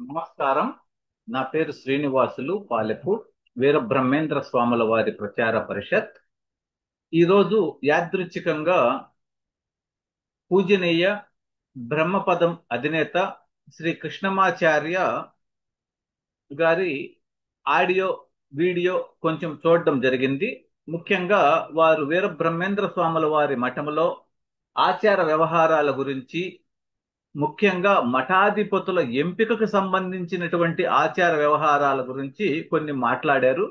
నమస్కారం. నా పేరు శ్రీనివాసులు పాలెపు వీరబ్రహ్మేంద్ర స్వాముల వారి ప్రచార పరిషత్. ఈరోజు యాదృచ్ఛికంగా పూజనీయ బ్రహ్మపదం అధినేత శ్రీ కృష్ణమాచార్య గారి ఆడియో వీడియో కొంచెం చూడడం జరిగింది. ముఖ్యంగా వారు వీరబ్రహ్మేంద్ర స్వాముల వారి మఠములో ఆచార వ్యవహారాల గురించి, ముఖ్యంగా మఠాధిపతుల ఎంపికకు సంబంధించినటువంటి ఆచార వ్యవహారాల గురించి కొన్ని మాట్లాడారు.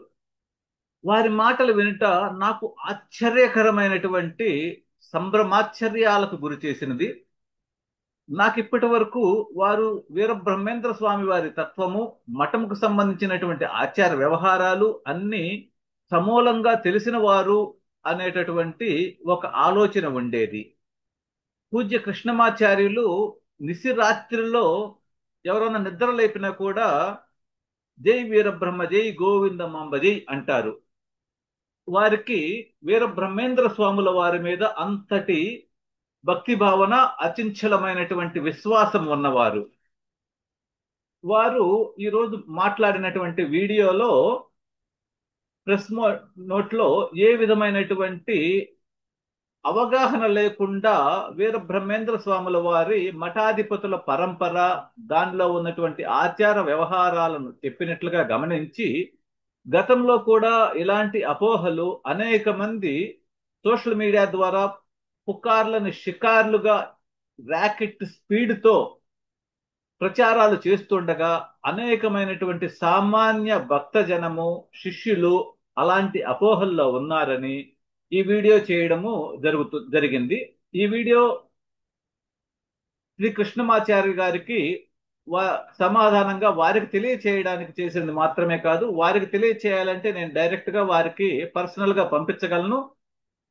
వారి మాటలు వినుట నాకు ఆశ్చర్యకరమైనటువంటి సంభ్రమాశ్చర్యాలకు గురి చేసినది. నాకు ఇప్పటి వరకు వారు వీరబ్రహ్మేంద్ర స్వామి వారి తత్వము, మఠముకు సంబంధించినటువంటి ఆచార వ్యవహారాలు అన్ని సమూలంగా తెలిసిన వారు అనేటటువంటి ఒక ఆలోచన ఉండేది. పూజ్య కృష్ణమాచార్యులు నిశిరాత్రిలో ఎవరైనా నిద్ర లేపినా కూడా జై వీరబ్రహ్మ జై గోవిందమాంబ జై అంటారు. వారికి వీరబ్రహ్మేంద్ర స్వాముల వారి మీద అంతటి భక్తి భావన, అచంచలమైనటువంటి విశ్వాసం ఉన్నవారు. వారు ఈరోజు మాట్లాడినటువంటి వీడియోలో ప్రెస్ నోట్లో ఏ విధమైనటువంటి అవగాహన లేకుండా వీరబ్రహ్మేంద్ర స్వాముల వారి మఠాధిపతుల పరంపర, దానిలో ఉన్నటువంటి ఆచార వ్యవహారాలను చెప్పినట్లుగా గమనించి, గతంలో కూడా ఇలాంటి అపోహలు అనేక మంది సోషల్ మీడియా ద్వారా పుకార్లను షికార్లుగా ర్యాకెట్ స్పీడ్తో ప్రచారాలు చేస్తుండగా అనేకమైనటువంటి సామాన్య భక్తజనము, శిష్యులు అలాంటి అపోహల్లో ఉన్నారని ఈ వీడియో చేయడము జరిగింది. ఈ వీడియో శ్రీ కృష్ణమాచార్య గారికి సమాధానంగా వారికి తెలియచేయడానికి చేసింది మాత్రమే కాదు, వారికి తెలియచేయాలంటే నేను డైరెక్ట్ గా వారికి పర్సనల్ గా పంపించగలను.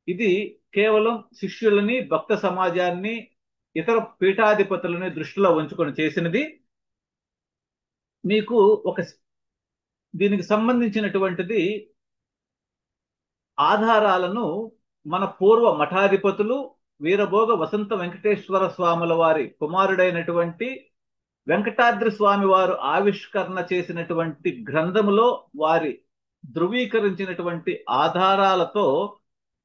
ఇది కేవలం శిష్యులని, భక్త సమాజాన్ని, ఇతర పీఠాధిపతులని దృష్టిలో ఉంచుకొని చేసినది. మీకు దీనికి సంబంధించినటువంటిది ఆధారాలను మన పూర్వ మఠాధిపతులు వీరభోగ వసంత వెంకటేశ్వర స్వాముల వారి కుమారుడైనటువంటి వెంకటాద్రి స్వామి వారు ఆవిష్కరణ చేసినటువంటి గ్రంథములో వారి ధృవీకరించినటువంటి ఆధారాలతో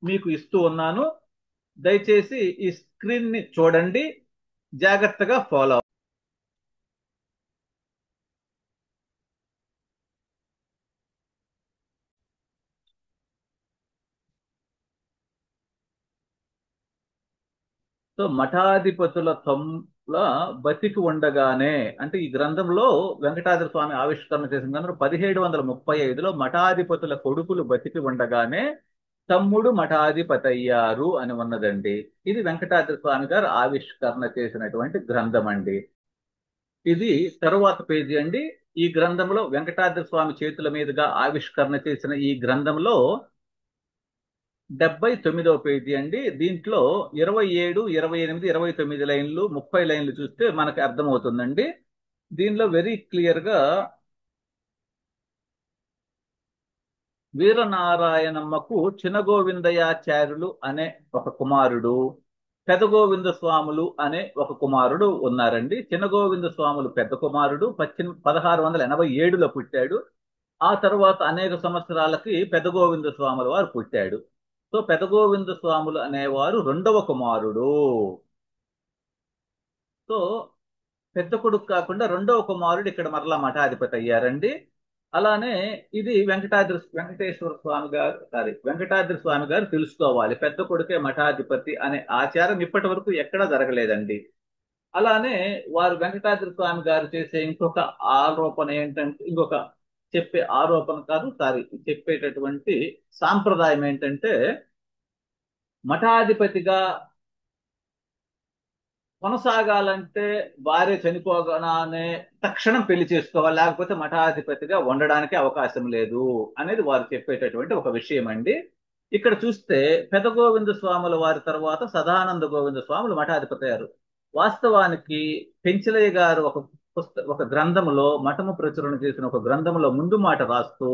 మీకు ఇస్తూ ఉన్నాను. దయచేసి ఈ స్క్రీన్ ని చూడండి, జాగ్రత్తగా ఫాలో. సో మఠాధిపతుల బతికి ఉండగానే, అంటే ఈ గ్రంథంలో వెంకటాద్రి స్వామి ఆవిష్కరణ చేసిన గ్రంథం 1735లో మఠాధిపతుల కొడుకులు బతికి ఉండగానే తమ్ముడు మఠాధిపతి అయ్యారు అని ఉన్నదండి. ఇది వెంకటాద్రి స్వామి గారు ఆవిష్కరణ చేసినటువంటి గ్రంథం అండి. ఇది తరువాత పేజీ అండి. ఈ గ్రంథంలో వెంకటాద్రి స్వామి చేతుల మీదుగా ఆవిష్కరణ చేసిన ఈ గ్రంథంలో 79వ పేజీ అండి. దీంట్లో 27, 28, 29 లైన్లు, 30 లైన్లు చూస్తే మనకు అర్థమవుతుందండి. దీనిలో వెరీ క్లియర్ గా వీరనారాయణమ్మకు చినగోవిందయాచార్యులు అనే ఒక కుమారుడు, పెదగోవింద స్వాములు అనే ఒక కుమారుడు ఉన్నారండి. చినగోవింద స్వాములు పెద్ద కుమారుడు 1687లో పుట్టాడు. ఆ తర్వాత అనేక సంవత్సరాలకి పెదగోవింద స్వాముల వారు పుట్టాడు. సో పెదగోవింద స్వాములు అనేవారు రెండవ కుమారుడు. సో పెద్ద కొడుకు కాకుండా రెండవ కుమారుడు ఇక్కడ మరలా మఠాధిపతి అయ్యారండి. అలానే ఇది వెంకటేశ్వర స్వామి గారు వెంకటాద్రి స్వామి గారు తెలుసుకోవాలి, పెద్ద కొడుకే మఠాధిపతి అనే ఆచారం ఇప్పటి వరకు ఎక్కడా జరగలేదండి. అలానే వారు వెంకటాద్రి స్వామి గారు చేసే ఇంకొక ఆరోపణ ఏంటంటే, చెప్పే ఆరోపణ కాదు, చెప్పేటటువంటి సాంప్రదాయం ఏంటంటే, మఠాధిపతిగా కొనసాగాలంటే భార్య చనిపోగానే తక్షణం పెళ్లి చేసుకోవాలి, లేకపోతే మఠాధిపతిగా ఉండడానికి అవకాశం లేదు అనేది వారు చెప్పేటటువంటి ఒక విషయం అండి. ఇక్కడ చూస్తే పెదగోవింద స్వాముల వారి తర్వాత సదానంద గోవింద స్వాములు మఠాధిపతి అయ్యారు. వాస్తవానికి పెంచలయ్య గారు ఒక గ్రంథములో, మఠము ప్రచురణ చేసిన ఒక గ్రంథములో ముందు మాట రాస్తూ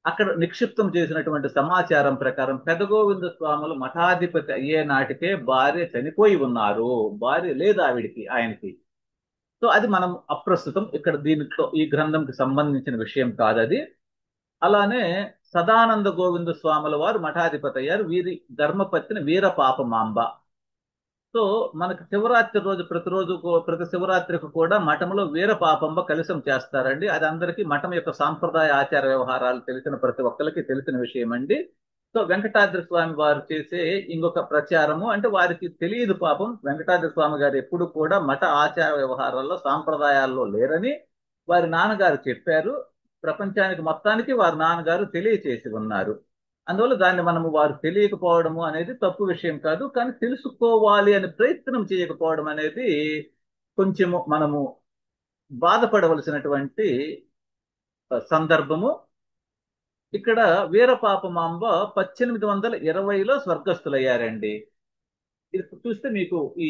అక్కడ నిక్షిప్తం చేసినటువంటి సమాచారం ప్రకారం పెదగోవింద స్వాములు మఠాధిపతి అయ్యే నాటికే భార్య చనిపోయి ఉన్నారు, భార్య లేదు ఆయనకి. సో అది మనం అప్రస్తుతం ఇక్కడ దీంట్లో ఈ గ్రంథంకి సంబంధించిన విషయం కాదు అది. అలానే సదానంద గోవింద స్వాముల వారు మఠాధిపతి అయ్యారు. వీరి ధర్మపత్ని వీర పాపమాంబ. సో మనకి శివరాత్రి రోజు ప్రతిరోజు ప్రతి శివరాత్రికి కూడా మఠంలో వీర పాపంబ కలశం చేస్తారండి. అది అందరికీ మఠం యొక్క సాంప్రదాయ ఆచార వ్యవహారాలు తెలిసిన ప్రతి ఒక్కరికి తెలిసిన విషయం అండి. సో వెంకటాద్రి స్వామి వారు చేసే ఇంకొక ప్రచారము అంటే వారికి తెలియదు పాపం, వెంకటాద్రి స్వామి గారు ఎప్పుడు కూడా మఠ ఆచార వ్యవహారాల్లో సాంప్రదాయాల్లో లేరని వారి నాన్నగారు చెప్పారు. ప్రపంచానికి మొత్తానికి వారి నాన్నగారు తెలియచేసి ఉన్నారు. అందువల్ల దాన్ని మనము వారు తెలియకపోవడము అనేది తప్పు విషయం కాదు. కానీ తెలుసుకోవాలి అని ప్రయత్నం చేయకపోవడం అనేది కొంచెము మనము బాధపడవలసినటువంటి సందర్భము. ఇక్కడ వీరపాపమాంబ 1820లో స్వర్గస్థులయ్యారండి. ఇది చూస్తే మీకు ఈ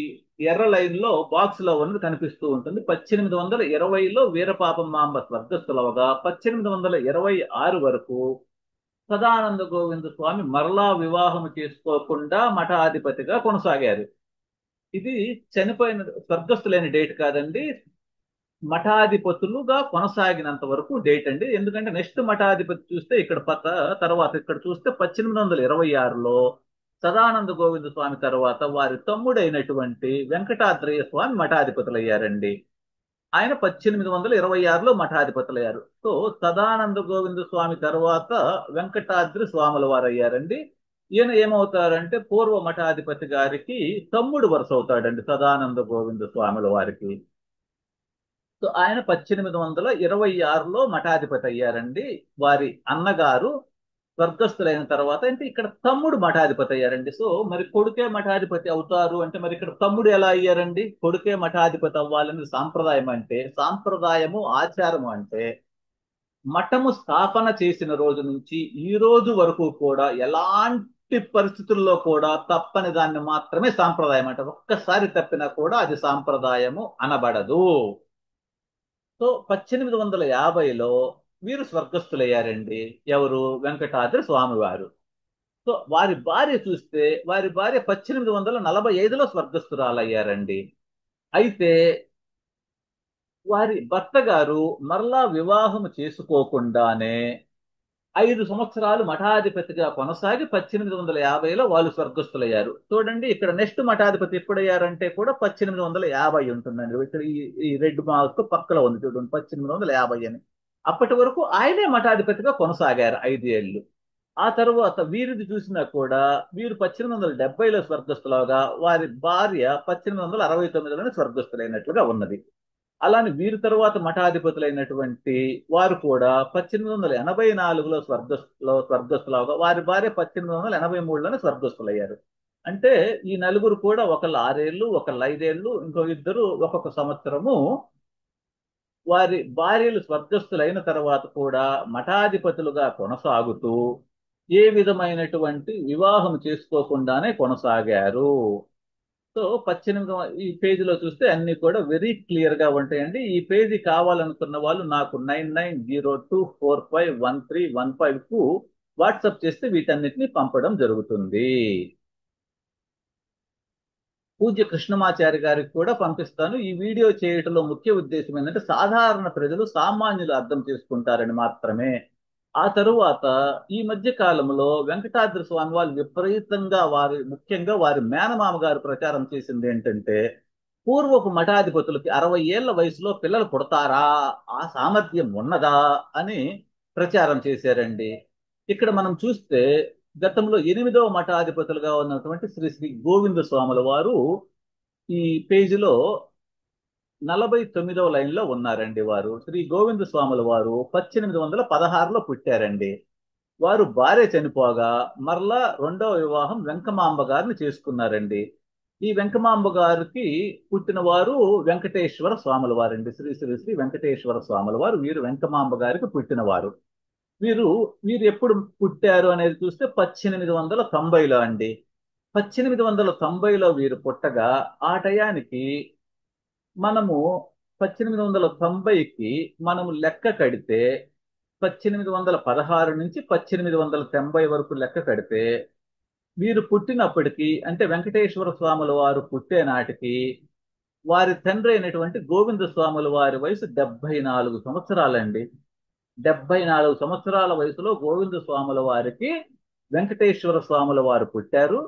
ఎర్ర లైన్ లో బాక్స్ లో ఉన్నది కనిపిస్తూ ఉంటుంది. 1820లో వీరపాపమాంబ స్వర్గస్థులవగా 1826 వరకు సదానంద గోవింద స్వామి మరలా వివాహం చేసుకోకుండా మఠాధిపతిగా కొనసాగారు. ఇది చనిపోయిన స్వర్గస్థులైన డేట్ కాదండి, మఠాధిపతులుగా కొనసాగినంత వరకు డేట్ అండి. ఎందుకంటే నెక్స్ట్ మఠాధిపతి చూస్తే ఇక్కడ తర్వాత ఇక్కడ చూస్తే 1826లో సదానంద గోవింద స్వామి తర్వాత వారి తమ్ముడైనటువంటి వెంకటాద్రయ్య స్వామి మఠాధిపతులయ్యారండి. ఆయన 1826లో మఠాధిపతులయ్యారు. సో సదానంద గోవింద స్వామి తర్వాత వెంకటాద్రి స్వాముల వారు అయ్యారండి. ఈయన ఏమవుతారంటే పూర్వ మఠాధిపతి గారికి తమ్ముడు వరుస అవుతాడండి సదానంద గోవింద స్వాముల వారికి. సో ఆయన 1826లో మఠాధిపతి అయ్యారండి. వారి అన్నగారు స్వర్గస్థులైన తర్వాత అంటే ఇక్కడ తమ్ముడు మఠాధిపతి అయ్యారండి. సో మరి కొడుకే మఠాధిపతి అవుతారు అంటే మరి ఇక్కడ తమ్ముడు ఎలా అయ్యారండి? కొడుకే మఠాధిపతి అవ్వాలని సాంప్రదాయం అంటే, సాంప్రదాయము ఆచారము అంటే మఠము స్థాపన చేసిన రోజు నుంచి ఈ రోజు వరకు కూడా ఎలాంటి పరిస్థితుల్లో కూడా తప్పని దాన్ని మాత్రమే సాంప్రదాయం అంటారు. ఒక్కసారి తప్పినా కూడా అది సాంప్రదాయము అనబడదు. సో 1850లో వీరు స్వర్గస్థులయ్యారండి. ఎవరు? వెంకటాద్రి స్వామివారు. సో వారి భార్య చూస్తే వారి భార్య 1845లో స్వర్గస్థురాలయ్యారండి. అయితే వారి భర్త గారు మరలా వివాహం చేసుకోకుండానే 5 సంవత్సరాలు మఠాధిపతిగా కొనసాగి 1850లో వాళ్ళు స్వర్గస్థులయ్యారు. చూడండి ఇక్కడ నెక్స్ట్ మఠాధిపతి ఎప్పుడయ్యారంటే కూడా 1850 ఉంటుందండి. ఇక్కడ ఈ రెడ్ మార్క్ పక్కలో ఉంది చూడండి 1850 అని. అప్పటి వరకు ఆయనే మఠాధిపతిగా కొనసాగారు 5 ఏళ్ళు. ఆ తరువాత వీరిది చూసినా కూడా వీరు 1870లో స్వర్గస్థులుగా వారి భార్య 1869లోనే స్వర్గస్థులైనట్లుగా ఉన్నది. అలానే వీరి తరువాత మఠాధిపతులైనటువంటి వారు కూడా 1884లో స్వర్గస్థులవగా వారి భార్య 1883లోనే స్వర్గస్థులయ్యారు. అంటే ఈ నలుగురు కూడా ఒకళ్ళు 6 ఏళ్ళు, ఒకళ్ళు 5 ఏళ్ళు, ఇంకో ఇద్దరు ఒక్కొక్క సంవత్సరము వారి భార్యలు స్వర్గస్థులైన తర్వాత కూడా మఠాధిపతులుగా కొనసాగుతూ ఏ విధమైనటువంటి వివాహం చేసుకోకుండానే కొనసాగారు. సో 18 ఈ పేజీలో చూస్తే అన్ని కూడా వెరీ క్లియర్ గా ఉంటాయండి. ఈ పేజీ కావాలనుకున్న వాళ్ళు నాకు 9902451315 కు వాట్సాప్ చేస్తే వీటన్నిటిని పంపడం జరుగుతుంది. పూజ్య కృష్ణమాచారి గారికి కూడా పంపిస్తాను. ఈ వీడియో చేయటంలో ముఖ్య ఉద్దేశం ఏంటంటే సాధారణ ప్రజలు సామాన్యులు అర్థం చేసుకుంటారని మాత్రమే. ఆ తరువాత ఈ మధ్య కాలంలో వెంకటాద్రి స్వామి వాళ్ళు విపరీతంగా ముఖ్యంగా వారి మేనమామ గారు ప్రచారం చేసింది ఏంటంటే పూర్వపు మఠాధిపతులకి 60 ఏళ్ల వయసులో పిల్లలు పుడతారా, ఆ సామర్థ్యం ఉన్నదా అని ప్రచారం చేశారండి. ఇక్కడ మనం చూస్తే గతంలో 8వ మఠాధిపతులుగా ఉన్నటువంటి శ్రీ శ్రీ గోవింద స్వాముల వారు ఈ పేజీలో 49వ లైన్లో ఉన్నారండి. వారు శ్రీ గోవింద స్వాముల వారు 1816లో పుట్టారండి. వారు భార్య చనిపోగా మరలా రెండవ వివాహం వెంకమాంబ గారిని చేసుకున్నారండి. ఈ వెంకమాంబ గారికి పుట్టిన వారు వెంకటేశ్వర స్వాముల వారండి. శ్రీ శ్రీ శ్రీ వెంకటేశ్వర స్వాముల వారు వీరు వెంకమాంబ గారికి పుట్టినవారు. వీరు వీరు ఎప్పుడు పుట్టారు అనేది చూస్తే 1890లో అండి. 1890లో వీరు పుట్టగా ఆ టయానికి మనము 1890కి మనము లెక్క కడితే 1816 నుంచి 1890 వరకు లెక్క కడితే వీరు పుట్టినప్పటికీ అంటే వెంకటేశ్వర స్వాముల వారు పుట్టే నాటికి వారి తండ్రి అయినటువంటి గోవింద స్వాముల వారి వయసు 74 సంవత్సరాలండి. 74 సంవత్సరాల వయసులో గోవింద స్వాముల వారికి వెంకటేశ్వర స్వాముల వారు పుట్టారు.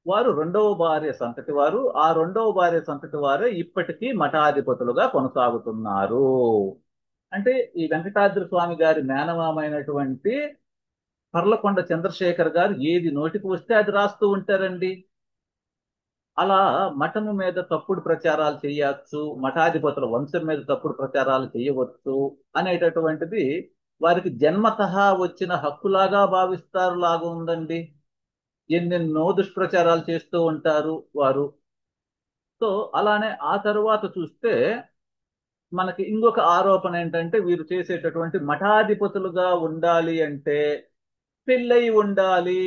వారు రెండవ భార్య సంతతి వారు. ఆ రెండవ భార్య సంతతి వారే ఇప్పటికీ మఠాధిపతులుగా కొనసాగుతున్నారు. అంటే ఈ వెంకటాద్రి స్వామి గారి మేనమామైనటువంటి పర్లకొండ చంద్రశేఖర్ గారు ఏది నోటికి వస్తే అది రాస్తూ ఉంటారండి. అలా మఠము మీద తప్పుడు ప్రచారాలు చేయవచ్చు, మఠాధిపతుల వంశం మీద తప్పుడు ప్రచారాలు చేయవచ్చు అనేటటువంటిది వారికి జన్మతః వచ్చిన హక్కులాగా భావిస్తారు లాగా ఉందండి. ఎన్నెన్నో దుష్ప్రచారాలు చేస్తూ ఉంటారు వారు. సో అలానే ఆ తరువాత చూస్తే మనకి ఇంకొక ఆరోపణ ఏంటంటే వీరు చేసేటటువంటి మఠాధిపతులుగా ఉండాలి అంటే పెళ్ళై ఉండాలి,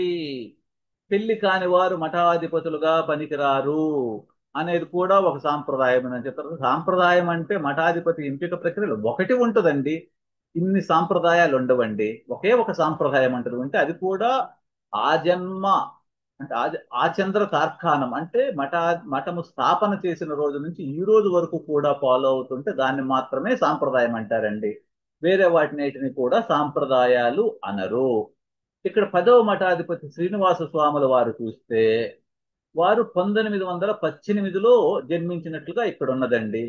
పెళ్లి కాని వారు మఠాధిపతులుగా పనికిరారు అనేది కూడా ఒక సాంప్రదాయం అని చెప్తారు. సాంప్రదాయం అంటే మఠాధిపతి ఎంపిక ప్రక్రియలో ఒకటి ఉంటుందండి, ఇన్ని సాంప్రదాయాలు ఉండవండి. ఒకే ఒక సాంప్రదాయం అంటారు అంటే అది కూడా ఆ జన్మ అంటే ఆచంద్ర తార్కాణం అంటే మఠము స్థాపన చేసిన రోజు నుంచి ఈ రోజు వరకు కూడా ఫాలో అవుతుంటే దాన్ని మాత్రమే సాంప్రదాయం అంటారండి. వేరే వాటిని కూడా సాంప్రదాయాలు అనరు. ఇక్కడ 10వ మఠాధిపతి శ్రీనివాస స్వాముల వారు చూస్తే వారు 1918లో జన్మించినట్లుగా ఇక్కడ ఉన్నదండి.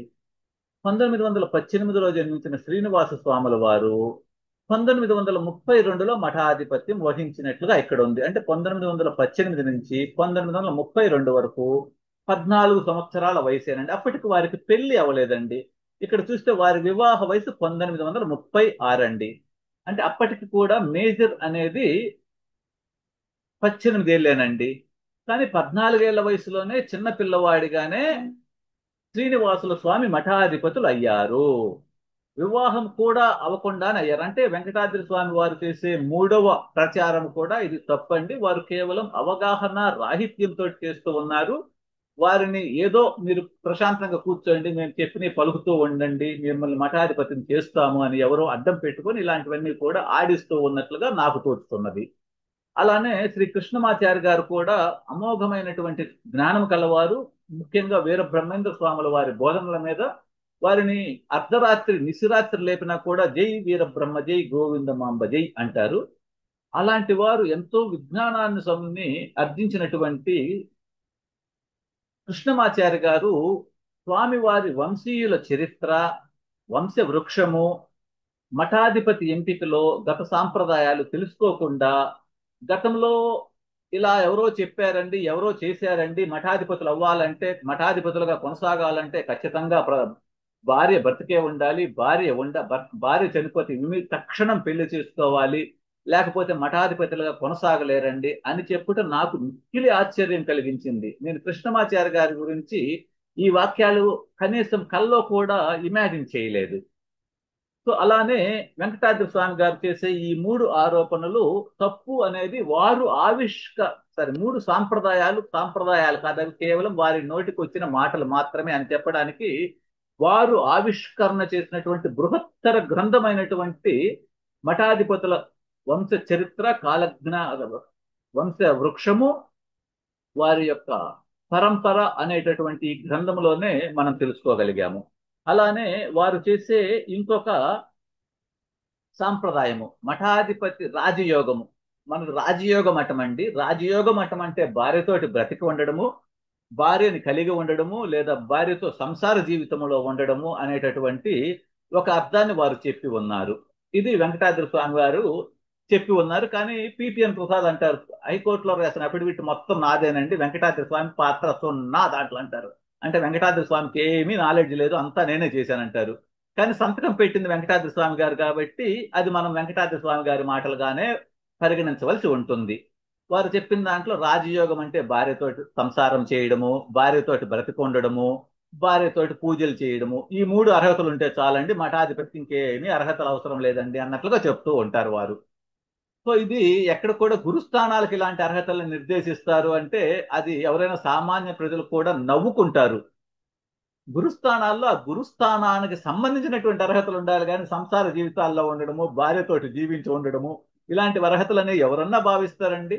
1918లో జన్మించిన శ్రీనివాస స్వాముల వారు 1932లో మఠాధిపత్యం వహించినట్లుగా ఇక్కడ ఉంది. అంటే 1918 నుంచి 1932 వరకు 14 సంవత్సరాల వయసేనండి. అప్పటికి వారికి పెళ్లి అవ్వలేదండి. ఇక్కడ చూస్తే వారి వివాహ వయసు 1936 అండి. అంటే అప్పటికి కూడా మేజర్ అనేది 18 ఏళ్ళేనండి. కానీ 14 ఏళ్ల వయసులోనే చిన్న పిల్లవాడిగానే శ్రీనివాసుల స్వామి మఠాధిపతులు అయ్యారు. వివాహం కూడా అవ్వకుండానే అయ్యారు. అంటే వెంకటాద్రి స్వామి వారు చేసే మూడవ ప్రచారం కూడా ఇది తప్పండి. వారు కేవలం అవగాహన రాహిత్యంతో చేస్తూ ఉన్నారు. వారిని ఏదో మీరు ప్రశాంతంగా కూర్చోండి, మేము చెప్పిన పలుకుతూ ఉండండి, మిమ్మల్ని మఠాధిపతిని చేస్తాము అని ఎవరో అడ్డం పెట్టుకొని ఇలాంటివన్నీ కూడా ఆడిస్తూ ఉన్నట్లుగా నాకు తోచుతున్నది. అలానే శ్రీ కృష్ణమాచారి గారు కూడా అమోఘమైనటువంటి జ్ఞానం కలవారు. ముఖ్యంగా వీర బ్రహ్మేంద్ర స్వాముల వారి బోధనల మీద వారిని అర్ధరాత్రి నిశిరాత్రి లేపినా కూడా జై వీర బ్రహ్మ జై గోవిందమాంబ జై అంటారు. అలాంటి వారు ఎంతో విజ్ఞానాన్ని అర్జించినటువంటి కృష్ణమాచారి గారు స్వామివారి వంశీయుల చరిత్ర, వంశ వృక్షము, మఠాధిపతి ఎంపికలో గత సాంప్రదాయాలు తెలుసుకోకుండా గతంలో ఇలా ఎవరో చెప్పారండి, ఎవరో చేశారండి, మఠాధిపతులు అవ్వాలంటే మఠాధిపతులుగా కొనసాగాలంటే ఖచ్చితంగా భార్య బ్రతికే ఉండాలి, భార్య చనిపోతే తక్షణం పెళ్లి చేసుకోవాలి, లేకపోతే మఠాధిపతులుగా కొనసాగలేరండి అని చెప్పుట నాకు మిక్కిలి ఆశ్చర్యం కలిగించింది. నేను కృష్ణమాచారి గారి గురించి ఈ వాక్యాలు కనీసం కల్లో కూడా ఇమాజిన్ చేయలేదు. సో అలానే వెంకటాద్రి స్వామి గారు చేసే ఈ 3 ఆరోపణలు తప్పు అనేది వారు సరే 3 సాంప్రదాయాలు కాదు, అవి కేవలం వారి నోటికి వచ్చిన మాటలు మాత్రమే అని చెప్పడానికి వారు ఆవిష్కరణ చేసినటువంటి బృహత్తర గ్రంథమైనటువంటి మఠాధిపతుల వంశ చరిత్ర వంశ వృక్షము, వారి యొక్క పరంపర అనేటటువంటి ఈ గ్రంథంలోనే మనం తెలుసుకోగలిగాము. అలానే వారు చేసే ఇంకొక సాంప్రదాయము మఠాధిపతి రాజయోగము. మనకు రాజయోగ మఠం అండి. రాజయోగ మఠం అంటే భార్యతోటి బ్రతికి ఉండడము, భార్యని కలిగి ఉండడము, లేదా భార్యతో సంసార జీవితంలో ఉండడము అనేటటువంటి ఒక అర్థాన్ని వారు చెప్పి ఉన్నారు. ఇది వెంకటాద్రి స్వామి వారు చెప్పి ఉన్నారు. కానీ పిపిఎన్ ప్రసాద్ అంటారు, హైకోర్టులో రాసిన అఫిడవిట్ మొత్తం నాదేనండి, వెంకటాద్రి స్వామి పాత్ర సున్నా దాంట్లో అంటారు. అంటే వెంకటాద్రి స్వామికి ఏమీ నాలెడ్జ్ లేదు, అంతా నేనే చేశానంటారు. కానీ సంతకం పెట్టింది వెంకటాద్రి స్వామి గారు కాబట్టి అది మనం వెంకటాద్రి స్వామి గారి మాటలుగానే పరిగణించవలసి ఉంటుంది. వారు చెప్పిన దాంట్లో రాజయోగం అంటే భార్యతోటి సంసారం చేయడము, భార్యతోటి బ్రతికొండడము, భార్యతోటి పూజలు చేయడము, ఈ 3 అర్హతలు ఉంటే చాలండి, మఠాధిపతి ఇంకేమీ అర్హతలు అవసరం లేదండి అన్నట్లుగా చెప్తూ ఉంటారు వారు. సో ఇది ఎక్కడ కూడా గురుస్థానాలకు ఇలాంటి అర్హతలను నిర్దేశిస్తారు అంటే అది ఎవరైనా సామాన్య ప్రజలు కూడా నవ్వుకుంటారు. గురుస్థానాల్లో ఆ గురుస్థానానికి సంబంధించినటువంటి అర్హతలు ఉండాలి, కానీ సంసార జీవితాల్లో ఉండడము, భార్యతోటి జీవించి ఉండడము, ఇలాంటి అర్హతలనే ఎవరన్నా భావిస్తారండి.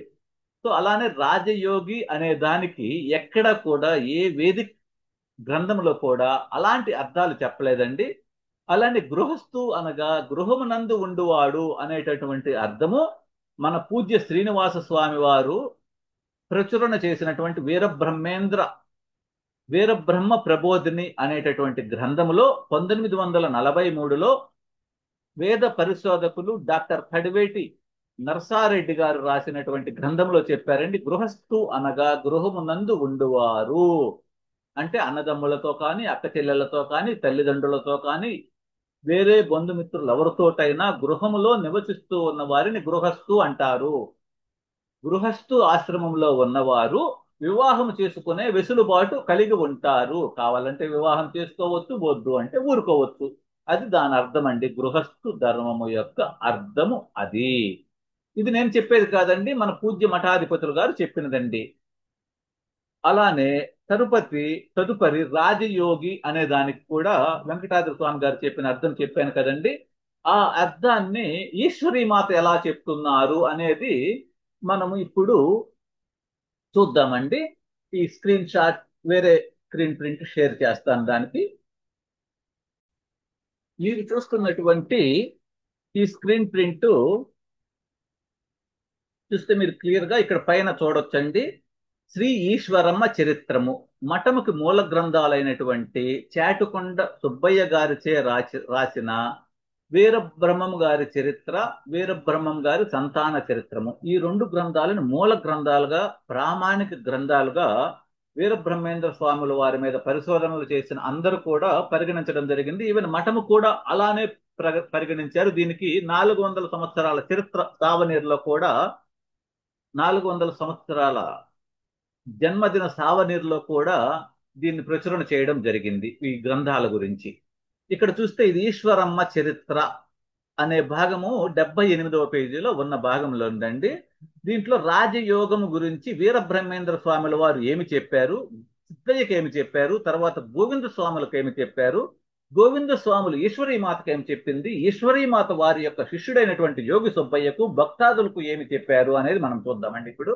సో అలానే రాజయోగి అనే దానికి ఎక్కడ కూడా ఏ వేదిక గ్రంథంలో కూడా అలాంటి అర్థాలు చెప్పలేదండి. అలానే గృహస్థు అనగా గృహమునందు ఉండువాడు అనేటటువంటి అర్థము మన పూజ్య శ్రీనివాస స్వామి వారు ప్రచురణ చేసినటువంటి వీరబ్రహ్మ ప్రబోధిని అనేటటువంటి గ్రంథములో 1943లో వేద పరిశోధకులు డాక్టర్ కడివేటి నర్సారెడ్డి గారు రాసినటువంటి గ్రంథంలో చెప్పారండి. గృహస్థు అనగా గృహమునందు ఉండువారు అంటే అన్నదమ్ములతో కానీ, అక్క చెల్లెలతో కానీ, తల్లిదండ్రులతో కానీ, వేరే బంధుమిత్రులు ఎవరితోటైనా గృహములో నివసిస్తూ ఉన్న వారిని గృహస్థు అంటారు. గృహస్థు ఆశ్రమంలో ఉన్నవారు వివాహం చేసుకునే వెసులుబాటు కలిగి ఉంటారు. కావాలంటే వివాహం చేసుకోవచ్చు, వద్దు అంటే ఊరుకోవచ్చు. అది దాని అర్థం అండి. గృహస్థు ధర్మము యొక్క అర్థము అది. ఇది నేను చెప్పేది కాదండి, మన పూజ్య మఠాధిపతులు గారు చెప్పినదండి. అలానే తదుపరి రాజయోగి అనే దానికి కూడా వెంకటాద్రి స్వామి గారు చెప్పిన అర్థం చెప్పాను కదండి. ఆ అర్థాన్ని ఈశ్వరీమాత ఎలా చెప్తున్నారు అనేది మనము ఇప్పుడు చూద్దామండి. ఈ స్క్రీన్ షాట్ వేరే స్క్రీన్ ప్రింట్ షేర్ చేస్తాను. దానికి మీరు చూస్తున్నటువంటి ఈ స్క్రీన్ ప్రింట్ చూస్తే మీరు క్లియర్ గా ఇక్కడ పైన చూడొచ్చండి. శ్రీ ఈశ్వరమ్మ చరిత్రము మఠముకి మూల గ్రంథాలైనటువంటి చాటుకొండ సుబ్బయ్య గారిచే రాసిన వీరబ్రహ్మం గారి చరిత్ర, వీరబ్రహ్మం గారి సంతాన చరిత్రము, ఈ రెండు గ్రంథాలను మూల గ్రంథాలుగా, ప్రామాణిక గ్రంథాలుగా వీరబ్రహ్మేంద్ర స్వాముల వారి మీద పరిశోధనలు చేసిన అందరూ కూడా పరిగణించడం జరిగింది. ఈవెన్ మఠము కూడా అలానే పరిగణించారు. దీనికి 400 సంవత్సరాల చరిత్ర, సావనీరులో కూడా 400 సంవత్సరాల జన్మదిన సావనీరులో కూడా దీన్ని ప్రచురణ చేయడం జరిగింది ఈ గ్రంథాల గురించి. ఇక్కడ చూస్తే ఇది ఈశ్వరమ్మ చరిత్ర అనే భాగము 78వ పేజీలో ఉన్న భాగంలో ఉందండి. దీంట్లో రాజయోగము గురించి వీరబ్రహ్మేంద్ర స్వాముల వారు ఏమి చెప్పారు, సిద్ధయ్యకి ఏమి చెప్పారు, తర్వాత గోవింద స్వాములకు ఏమి చెప్పారు, గోవింద స్వాములు ఈశ్వరీమాతకు ఏమి చెప్పింది, ఈశ్వరీమాత వారి యొక్క శిష్యుడైనటువంటి యోగి సుబ్బయ్యకు, భక్తాదులకు ఏమి చెప్పారు అనేది మనం చూద్దామండి ఇప్పుడు.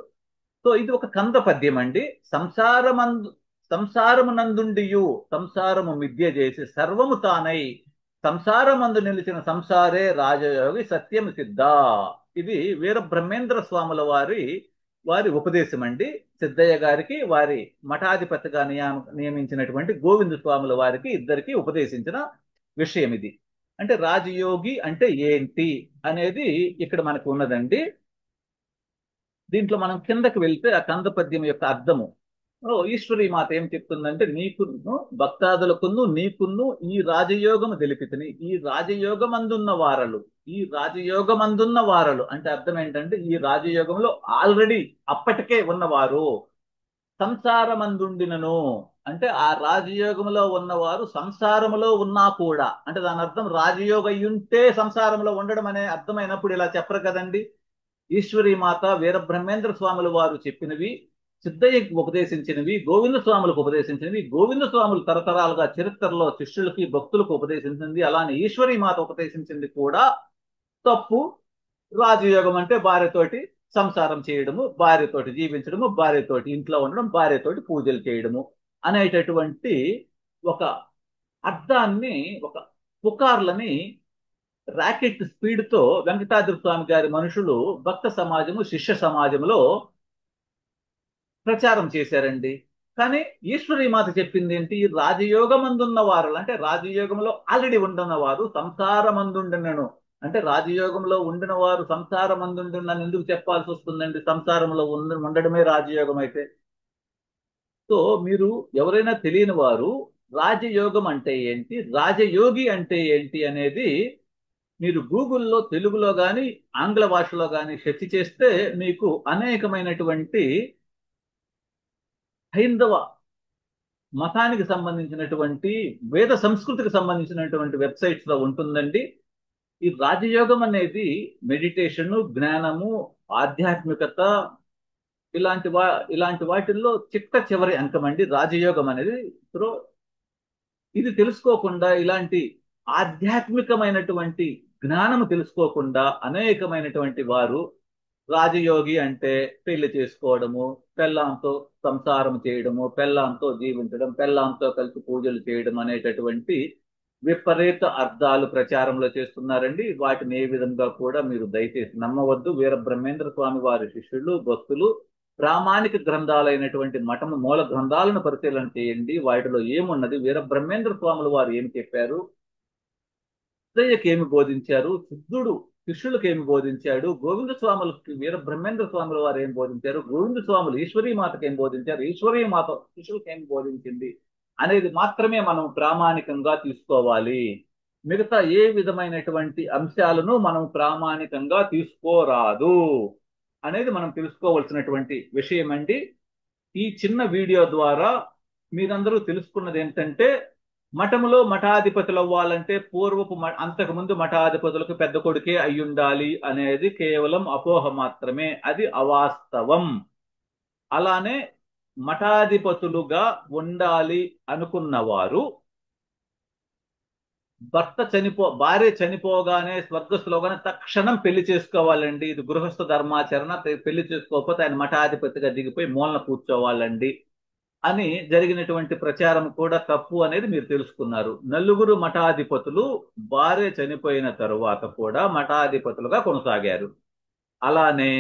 సో ఇది ఒక కంద పద్యం అండి. సంసారమునందుండియు సంసారము మిథ్య చేసి సర్వము తానై సంసారమందు నిలిచిన సంసారే రాజయోగి సత్యము సిద్ధ. ఇది వీరబ్రహ్మేంద్ర స్వాముల వారి ఉపదేశం అండి. సిద్ధయ్య గారికి, వారి మఠాధిపతిగా నియమించినటువంటి గోవింద స్వాముల వారికి ఇద్దరికి ఉపదేశించిన విషయం ఇది. అంటే రాజయోగి అంటే ఏంటి అనేది ఇక్కడ మనకు ఉన్నదండి. దీంట్లో మనం కిందకి వెళ్తే ఆ కంద పద్యం యొక్క అర్థము, ఈశ్వరీ మాత ఏం చెప్తుందంటే, నీకును భక్తాదులకును నీకును ఈ రాజయోగము తెలిపితిని. ఈ రాజయోగమందున్న వారలు అంటే అర్థం ఏంటంటే, ఈ రాజయోగంలో ఆల్రెడీ అప్పటికే ఉన్నవారు. సంసారమందుండినను అంటే ఆ రాజయోగంలో ఉన్నవారు సంసారములో ఉన్నా కూడా, అంటే దాని అర్థం రాజయోగ అయ్యుంటే సంసారంలో ఉండడం అనే అర్థమైనప్పుడు ఇలా చెప్పరు కదండి. ఈశ్వరీ మాత వీరబ్రహ్మేంద్ర స్వాముల వారు చెప్పినవి, సిద్ధయ్యకు ఉపదేశించినవి, గోవింద స్వాములకు ఉపదేశించినవి, గోవింద స్వాములు తరతరాలుగా చరిత్రలో శిష్యులకి భక్తులకు ఉపదేశించింది. అలానే ఈశ్వరీ మాత ఉపదేశించింది కూడా తప్పు. రాజయోగం అంటే భార్యతోటి సంసారం చేయడము, భార్యతోటి జీవించడము, భార్యతోటి ఇంట్లో ఉండడం, భార్యతోటి పూజలు చేయడము అనేటటువంటి ఒక అర్థాన్ని, ఒక పుకార్లని రాకెట్ స్పీడ్ తో వెంకటాద్రి స్వామి గారి మనుషులు భక్త సమాజము, శిష్య సమాజంలో ప్రచారం చేశారండి. కానీ ఈశ్వరీ మాత చెప్పింది ఏంటి, రాజయోగమందున్న వారు అంటే రాజయోగంలో ఆల్రెడీ ఉండున్న వారు సంసారమందుండినను అంటే రాజయోగంలో ఉండిన వారు సంసారమందుండినని ఎందుకు చెప్పాల్సి వస్తుందండి? సంసారంలో ఉండడమే రాజయోగం అయితే. సో మీరు ఎవరైనా తెలియని వారు రాజయోగం అంటే ఏంటి, రాజయోగి అంటే ఏంటి అనేది మీరు గూగుల్లో తెలుగులో కానీ ఆంగ్ల భాషలో కానీ సెర్చ్ చేస్తే మీకు అనేకమైనటువంటి హైందవ మతానికి సంబంధించినటువంటి, వేద సంస్కృతికి సంబంధించినటువంటి వెబ్సైట్స్ లో ఉంటుందండి. ఈ రాజయోగం అనేది మెడిటేషన్, జ్ఞానము, ఆధ్యాత్మికత ఇలాంటి వాటిల్లో చిట్ట చివరి అంకం అండి రాజయోగం అనేది. సో ఇది తెలుసుకోకుండా, ఇలాంటి ఆధ్యాత్మికమైనటువంటి జ్ఞానము తెలుసుకోకుండా అనేకమైనటువంటి వారు రాజయోగి అంటే పెళ్లి చేసుకోవడము, పెళ్ళాంతో సంసారం చేయడము, పెళ్ళాంతో జీవించడం, పెళ్ళాంతో కలిసి పూజలు చేయడం అనేటటువంటి విపరీత అర్థాలు ప్రచారంలో చేస్తున్నారండి. వాటిని ఏ విధంగా కూడా మీరు దయచేసి నమ్మవద్దు. వీర బ్రహ్మేంద్ర స్వామి వారి శిష్యులు, భక్తులు ప్రామాణిక గ్రంథాలైనటువంటి మఠము మూల గ్రంథాలను పరిశీలన చేయండి. వాటిలో ఏమున్నది, వీర బ్రహ్మేంద్ర స్వాములు వారు ఏమి చెప్పారు, సిద్ధయ్యకి ఏమి బోధించారు, సిద్ధుడు శిష్యులకు ఏమి బోధించాడు, గోవింద స్వాములకి వీర బ్రహ్మేంద్ర స్వాముల వారు ఏం బోధించారు, గోవింద స్వాములు ఈశ్వరీ మాతకు ఏం బోధించారు, ఈశ్వరీ మాత శిష్యులకు ఏం బోధించింది అనేది మాత్రమే మనం ప్రామాణికంగా తీసుకోవాలి. మిగతా ఏ విధమైనటువంటి అంశాలను మనం ప్రామాణికంగా తీసుకోరాదు అనేది మనం తెలుసుకోవలసినటువంటి విషయం అండి. ఈ చిన్న వీడియో ద్వారా మీరందరూ తెలుసుకున్నది ఏంటంటే, మఠములో మఠాధిపతులు అవ్వాలంటే పూర్వపు అంతకుముందు మఠాధిపతులకు పెద్ద కొడుకే అయ్యుండాలి అనేది కేవలం అపోహ మాత్రమే, అది అవాస్తవం. అలానే మఠాధిపతులుగా ఉండాలి అనుకున్నవారు భార్య చనిపోగానే స్వర్గస్థులోగానే తక్షణం పెళ్లి చేసుకోవాలండి. ఇది గృహస్థ ధర్మాచరణ. పెళ్లి చేసుకోకపోతే ఆయన మఠాధిపతిగా దిగిపోయి మూలన కూర్చోవాలండి అని జరిగినటువంటి ప్రచారం కూడా తప్పు అనేది మీరు తెలుసుకున్నారు. నలుగురు మఠాధిపతులు భార్య చనిపోయిన తరువాత కూడా మఠాధిపతులుగా కొనసాగారు. అలానే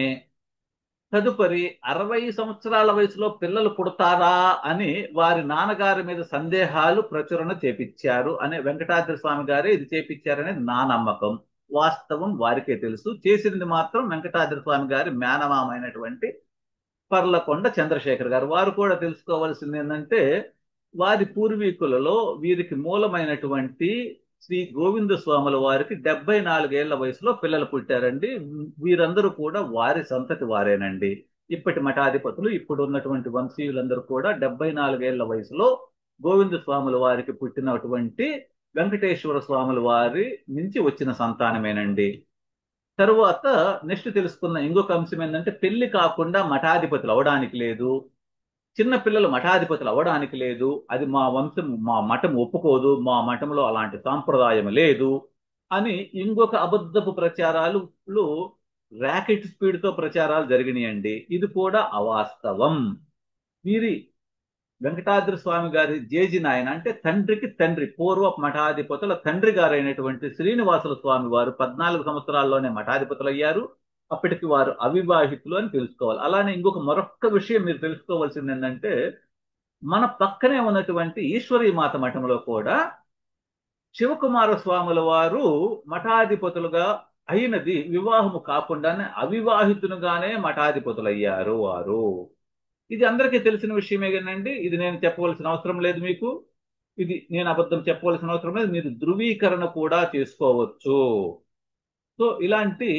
తదుపరి 60 సంవత్సరాల వయసులో పిల్లలు పుడతారా అని వారి నాన్నగారి మీద సందేహాలు ప్రచురణ చేపించారు అనే వెంకటాద్రి స్వామి గారే ఇది చేపించారనేది నా నమ్మకం. వాస్తవం వారికే తెలుసు. చేసింది మాత్రం వెంకటాద్రి స్వామి గారి మేనమామైనటువంటి పర్లకొండ చంద్రశేఖర్ గారు. వారు కూడా తెలుసుకోవాల్సింది ఏంటంటే, వారి పూర్వీకులలో వీరికి మూలమైనటువంటి శ్రీ గోవింద స్వాముల వారికి 74 ఏళ్ల వయసులో పిల్లలు పుట్టారండి. వీరందరూ కూడా వారి సంతతి వారేనండి. ఇప్పటి మఠాధిపతులు, ఇప్పుడు ఉన్నటువంటి వంశీయులందరూ కూడా 74 ఏళ్ల వయసులో గోవింద స్వాముల వారికి పుట్టినటువంటి వెంకటేశ్వర స్వాముల వారి నుంచి వచ్చిన సంతానమేనండి. తరువాత నెక్స్ట్ తెలుసుకున్న ఇంకొక అంశం ఏంటంటే, పెళ్లి కాకుండా మఠాధిపతులు అవడానికి లేదు, చిన్న పిల్లలు మఠాధిపతులు అవడానికి లేదు, అది మా వంశం మా మఠం ఒప్పుకోదు, మా మఠంలో అలాంటి సాంప్రదాయం లేదు అని ఇంకొక అబద్ధపు ప్రచారాలు ర్యాకెట్ స్పీడ్ తో ప్రచారాలు జరిగినాయండి. ఇది కూడా అవాస్తవం. వీరి వెంకటాద్రి స్వామి గారి జేజి నాయన అంటే తండ్రికి తండ్రి, పూర్వ మఠాధిపతుల తండ్రి గారైనటువంటి శ్రీనివాసుల స్వామి వారు 14 సంవత్సరాల్లోనే మఠాధిపతులు అయ్యారు. అప్పటికి వారు అవివాహితులు అని తెలుసుకోవాలి. అలానే మరొక్క విషయం మీరు తెలుసుకోవాల్సింది ఏంటంటే, మన పక్కనే ఉన్నటువంటి ఈశ్వరీ మాత మఠంలో కూడా శివకుమార స్వాముల వారు మఠాధిపతులుగా అయినది వివాహము కాకుండానే అవివాహితులుగానే మఠాధిపతులయ్యారు వారు. ఇది అందరికీ తెలిసిన విషయమే కానండి. ఇది నేను చెప్పవలసిన అవసరం లేదు మీకు. ఇది నేను అబద్ధం చెప్పవలసిన అవసరం లేదు. మీరు ధృవీకరణ కూడా చేసుకోవచ్చు. సో ఇలాంటి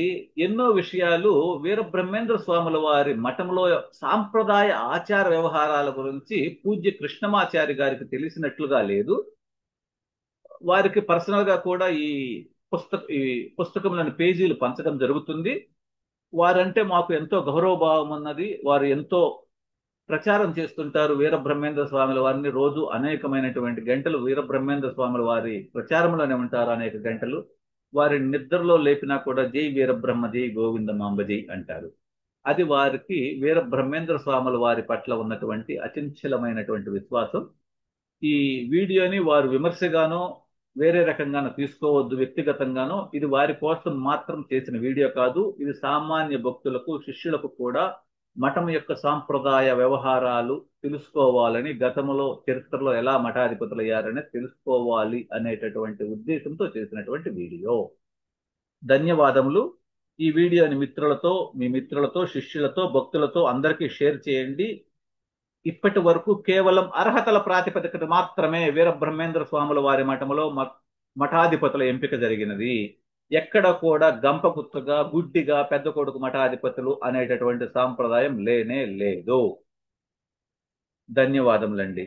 ఎన్నో విషయాలు వీరబ్రహ్మేంద్ర స్వాముల వారి మఠంలో సాంప్రదాయ ఆచార వ్యవహారాల గురించి పూజ్య కృష్ణమాచారి గారికి తెలిసినట్లుగా లేదు. వారికి పర్సనల్ గా కూడా ఈ పుస్తకంలోని పేజీలు పంచడం జరుగుతుంది. వారంటే మాకు ఎంతో గౌరవభావం ఉన్నది. వారు ఎంతో ప్రచారం చేస్తుంటారు వీరబ్రహ్మేంద్ర స్వాముల వారిని. రోజు అనేకమైనటువంటి గంటలు వీరబ్రహ్మేంద్ర స్వాముల వారి ప్రచారంలోనే ఉంటారు, అనేక గంటలు. వారి నిద్రలో లేపినా కూడా జై వీరబ్రహ్మ జై గోవిందమాంబజీ అంటారు. అది వారికి వీరబ్రహ్మేంద్ర స్వాముల వారి పట్ల ఉన్నటువంటి అచంచలమైనటువంటి విశ్వాసం. ఈ వీడియోని వారు విమర్శగానో వేరే రకంగానో తీసుకోవద్దు, వ్యక్తిగతంగానో. ఇది వారి కోసం మాత్రం చేసిన వీడియో కాదు. ఇది సామాన్య భక్తులకు, శిష్యులకు కూడా మఠం యొక్క సాంప్రదాయ వ్యవహారాలు తెలుసుకోవాలని, గతంలో చరిత్రలో ఎలా మఠాధిపతులయ్యారని తెలుసుకోవాలి అనేటటువంటి ఉద్దేశంతో చేసినటువంటి వీడియో. ధన్యవాదములు. ఈ వీడియోని మీ మిత్రులతో, శిష్యులతో, భక్తులతో అందరికీ షేర్ చేయండి. ఇప్పటి వరకు కేవలం అర్హతల ప్రాతిపదికన మాత్రమే వీరబ్రహ్మేంద్ర స్వాముల వారి మఠములో మఠాధిపతుల ఎంపిక జరిగినది. ఎక్కడ కూడా గంపగుత్తగా, గుడ్డిగా పెద్ద కొడుకు మఠాధిపతులు అనేటటువంటి సాంప్రదాయం లేనే లేదు. ధన్యవాదములండి.